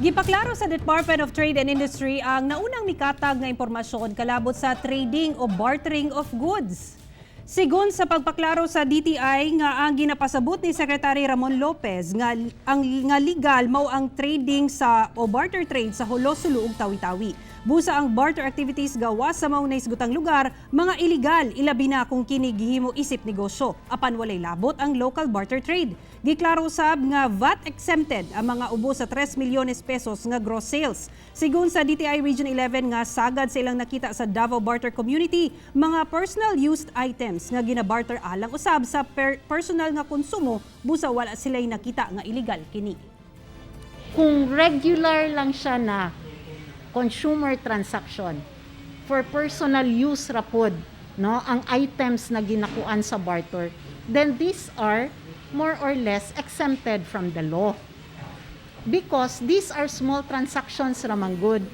Gipaklaro sa Department of Trade and Industry ang naunang mikatag nga impormasyon kalabot sa trading o bartering of goods. Sigon sa pagpaklaro sa DTI nga ang ginapasabot ni Secretary Ramon Lopez nga legal mao ang trading sa o barter trade sa hulo-sulo ug tawi-tawi. Busa ang barter activities gawas sa maunay isgutang lugar, mga illegal ilabi na kung kini gihimo isip negosyo apan walay labot ang local barter trade. Giklaro sab nga VAT exempted ang mga ubo sa 3 milyones pesos nga gross sales. Sigon sa DTI Region 11 nga sagad sa ilang nakita sa Davao Barter Community, mga personal used items nga ginabarter alang usab sa personal nga konsumo busa wala sila'y nakita nga illegal kini. Kung regular lang siya na consumer transaction for personal use rapod, no, ang items na ginakuan sa barter, then these are more or less exempted from the law because these are small transactions ramang good.